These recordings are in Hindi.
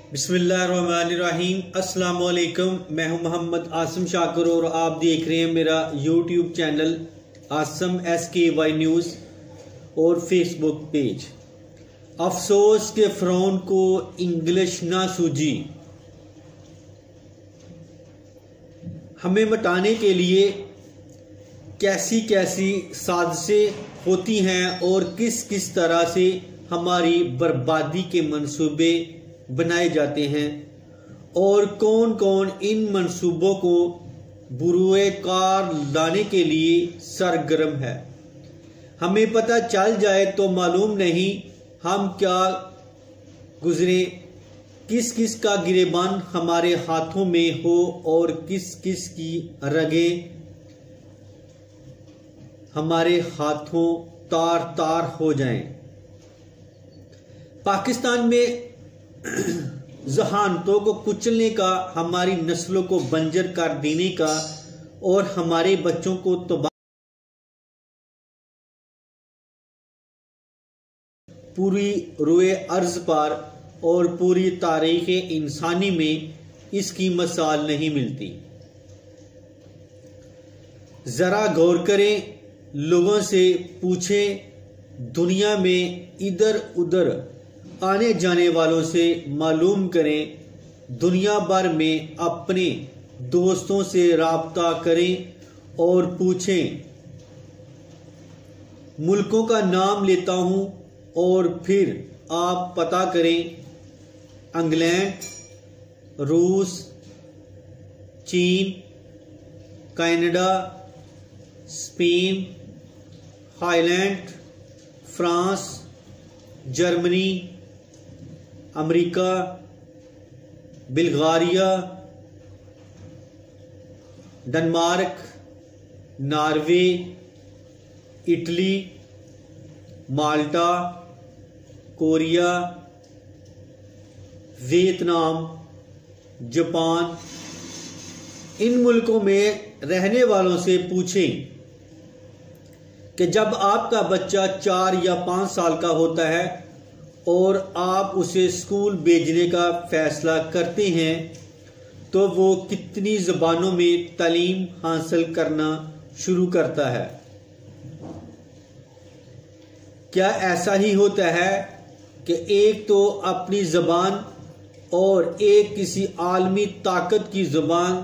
बिस्मिल्लाहिर्रहमानिर्रहीम। अस्सलाम वालेकुम। मैं हूं मोहम्मद आसिम शाकिर और आप देख रहे हैं मेरा YouTube channel Asim SKY news और फेसबुक पेज। अफसोस के फ़िरौन को इंग्लिश ना सूझी। हमें मिटाने के लिए कैसी कैसी साजिशें होती हैं और किस किस तरह से हमारी बर्बादी के मंसूबे बनाए जाते हैं और कौन कौन इन मंसूबों को बुरुए कार लाने के लिए सरगर्म है। हमें पता चल जाए तो मालूम नहीं हम क्या गुजरे, किस किस का गिरेबान हमारे हाथों में हो और किस किस की रगें हमारे हाथों तार तार हो जाएं। पाकिस्तान में जहानतों को कुचलने का, हमारी नस्लों को बंजर कर देने का और हमारे बच्चों को तबाह पूरी रुए अर्ज पर और पूरी तारीख इंसानी में इसकी मिसाल नहीं मिलती। जरा गौर करें, लोगों से पूछें, दुनिया में इधर उधर आने जाने वालों से मालूम करें, दुनिया भर में अपने दोस्तों से राब्ता करें और पूछें। मुल्कों का नाम लेता हूं और फिर आप पता करें। इंग्लैंड, रूस, चीन, Canada, Spain, Thailand, France, Germany, America, Bulgaria, Denmark, Norway, Italy, Malta, Korea, Vietnam, Japan. इन मुल्कों में रहने वालों से पूछें कि जब आपका बच्चा 4 या 5 साल का होता है और आप उसे स्कूल भेजने का फैसला करते हैं तो वो कितनी ज़बानों में तालीम हासिल करना शुरू करता है। क्या ऐसा ही होता है कि एक तो अपनी ज़बान और एक किसी आलमी ताकत की ज़बान,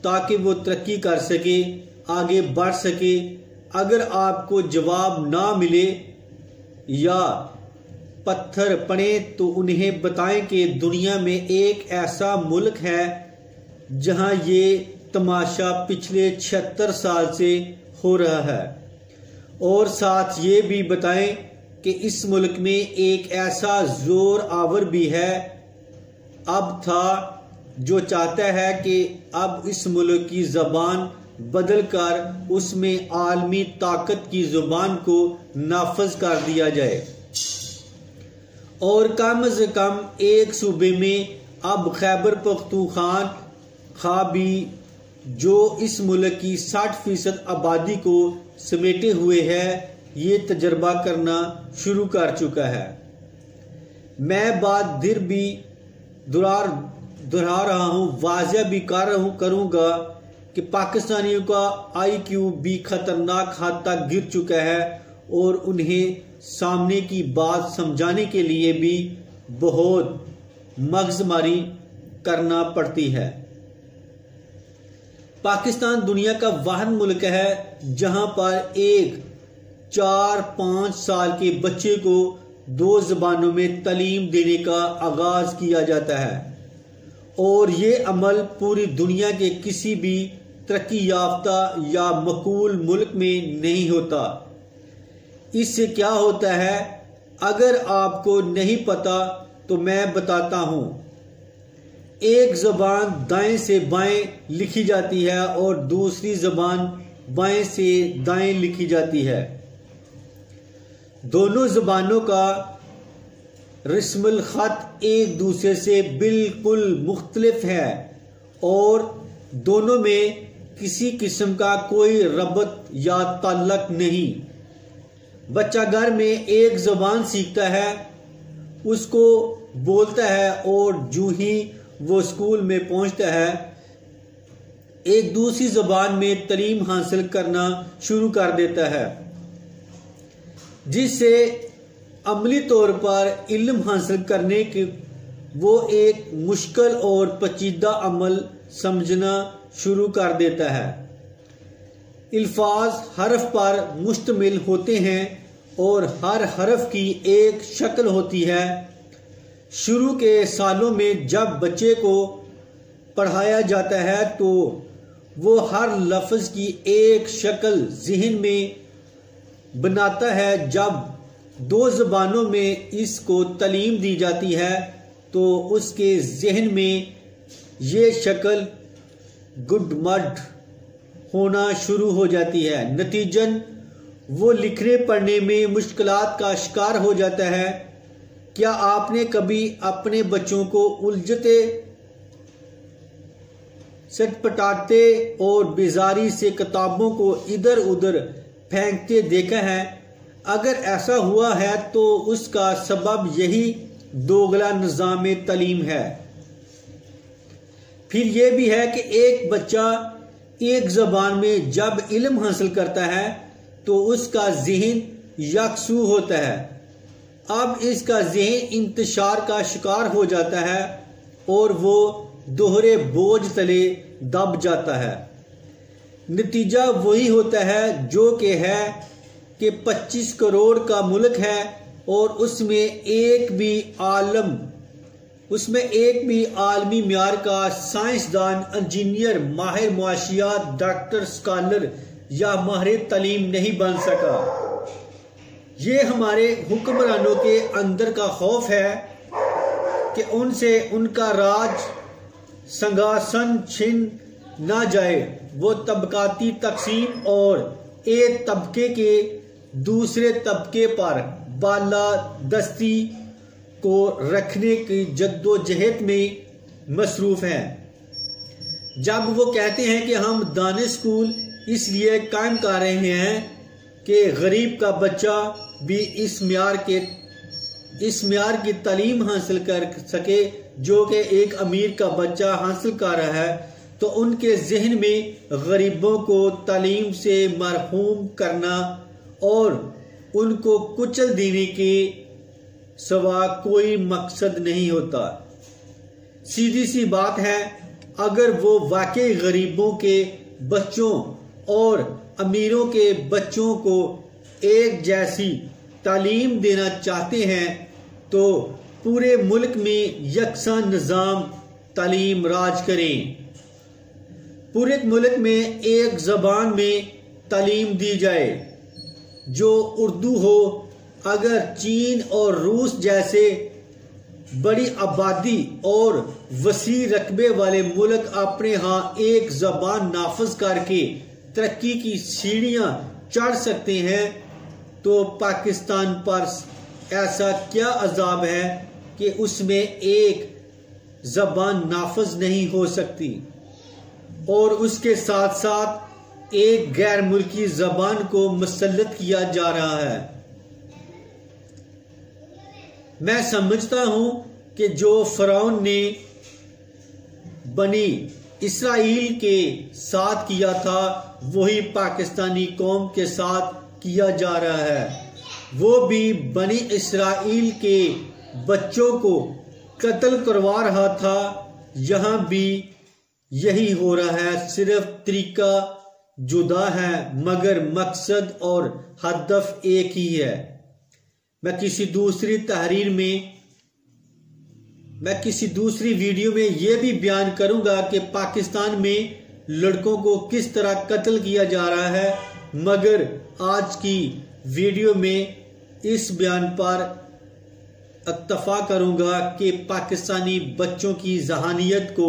ताकि वो तरक्की कर सके, आगे बढ़ सके। अगर आपको जवाब ना मिले या पत्थर पड़े तो उन्हें बताएं कि दुनिया में एक ऐसा मुल्क है जहां ये तमाशा पिछले 76 साल से हो रहा है, और साथ ये भी बताएं कि इस मुल्क में एक ऐसा जोर आवर भी है अब था जो चाहता है कि अब इस मुल्क की ज़बान बदल कर उसमें आलमी ताकत की ज़ुबान को नाफज कर दिया जाए। और कम से कम एक सूबे में अब खैबर पख्तूनख्वा भी, जो इस मुल्क की 60% आबादी को समेटे हुए है, ये तजर्बा करना शुरू कर चुका है। मैं बात फिर भी दोहरा रहा हूँ, वाज़ह भी करूँगा कि पाकिस्तानियों का IQ भी खतरनाक हद तक गिर चुका है और उन्हें सामने की बात समझाने के लिए भी बहुत मगजमारी करना पड़ती है। पाकिस्तान दुनिया का वाहिद मुल्क है जहां पर एक 4-5 साल के बच्चे को 2 ज़बानों में तालीम देने का आगाज किया जाता है, और ये अमल पूरी दुनिया के किसी भी तरक्की याफ्ता या मकबूल मुल्क में नहीं होता। इससे क्या होता है, अगर आपको नहीं पता तो मैं बताता हूं। एक ज़बान दाएं से बाएं लिखी जाती है और दूसरी ज़बान बाएं से दाएं लिखी जाती है। दोनों ज़बानों का रस्मुल ख़त एक दूसरे से बिल्कुल मुख्तलिफ है और दोनों में किसी किस्म का कोई रबत या ताल्लुक नहीं। बच्चा घर में एक ज़बान सीखता है, उसको बोलता है और जो ही वो स्कूल में पहुंचता है एक दूसरी ज़बान में तालीम हासिल करना शुरू कर देता है, जिससे अमली तौर पर इल्म हासिल करने के वो एक मुश्किल और पेचीदा अमल समझना शुरू कर देता है। अल्फाज हरफ पर मुश्तमिल होते हैं और हर हरफ की एक शक्ल होती है। शुरू के सालों में जब बच्चे को पढ़ाया जाता है तो वो हर लफ्ज़ की एक शक्ल ज़हन में बनाता है। जब दो ज़बानों में इसको तालीम दी जाती है तो उसके ज़हन में ये शक्ल गुडमड होना शुरू हो जाती है। नतीजन वो लिखने पढ़ने में मुश्किलात का शिकार हो जाता है। क्या आपने कभी अपने बच्चों को उलझते, सटपटाते और बेजारी से किताबों को इधर उधर फेंकते देखा है? अगर ऐसा हुआ है तो उसका सबब यही दोगला निज़ाम तालीम है। फिर यह भी है कि एक बच्चा एक ज़बान में जब इल्म हासिल करता है तो उसका ज़हन यकसू होता है। अब इसका ज़हन इंतशार का शिकार हो जाता है और वो दोहरे बोझ तले दब जाता है। नतीजा वही होता है जो कि है कि 25 करोड़ का मुल्क है और उसमें एक भी आलमी म्यार का साइंसदान, इंजीनियर, माहिर मुआशियात, डॉक्टर, स्कॉलर या माहिर तालीम नहीं बन सका। ये हमारे हुक्मरानों के अंदर का खौफ है कि उनसे उनका राज संगासन छिन ना जाए। वो तबकाती तकसीम और एक तबके के दूसरे तबके पर बालादस्ती को रखने की जद्दोजहद में मसरूफ हैं। जब वो कहते हैं कि हम दानिश स्कूल इसलिए कायम कर रहे हैं कि गरीब का बच्चा भी इस म्यार की तालीम हासिल कर सके जो कि एक अमीर का बच्चा हासिल कर रहा है, तो उनके जहन में गरीबों को तालीम से मरहूम करना और उनको कुचल देने के सिवा कोई मकसद नहीं होता। सीधी सी बात है, अगर वो वाकई गरीबों के बच्चों और अमीरों के बच्चों को एक जैसी तालीम देना चाहते हैं तो पूरे मुल्क में यकसा निज़ाम तालीम राज करें। पूरे मुल्क में एक ज़बान में तालीम दी जाए जो उर्दू हो। अगर चीन और रूस जैसे बड़ी आबादी और वसी रकबे वाले मुल्क अपने यहाँ एक ज़बान नाफज करके तरक्की की सीढ़ियाँ चढ़ सकते हैं तो पाकिस्तान पर ऐसा क्या अजाब है कि उसमें एक ज़बान नाफज नहीं हो सकती और उसके साथ साथ एक गैर मुल्की ज़बान को मुसल्लत किया जा रहा है। मैं समझता हूं कि जो फ़िरौन ने बनी इसराइल के साथ किया था वही पाकिस्तानी कौम के साथ किया जा रहा है। वो भी बनी इसराइल के बच्चों को कत्ल करवा रहा था। यहाँ भी यही हो रहा है, सिर्फ तरीका जुदा है मगर मकसद और हदफ एक ही है। मैं किसी दूसरी वीडियो में यह भी बयान करूंगा कि पाकिस्तान में लड़कों को किस तरह कत्ल किया जा रहा है, मगर आज की वीडियो में इस बयान पर इत्तफा करूंगा कि पाकिस्तानी बच्चों की जहानियत को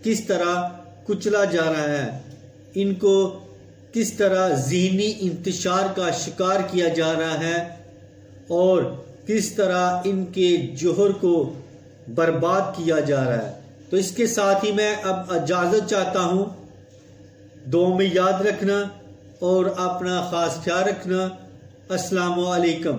किस तरह कुचला जा रहा है, इनको किस तरह ज़हनी इंतशार का शिकार किया जा रहा है और किस तरह इनके जोहर को बर्बाद किया जा रहा है। तो इसके साथ ही मैं अब इजाज़त चाहता हूँ। दुआ में याद रखना और अपना ख़ास ख्याल रखना। अस्सलामु अलैकुम।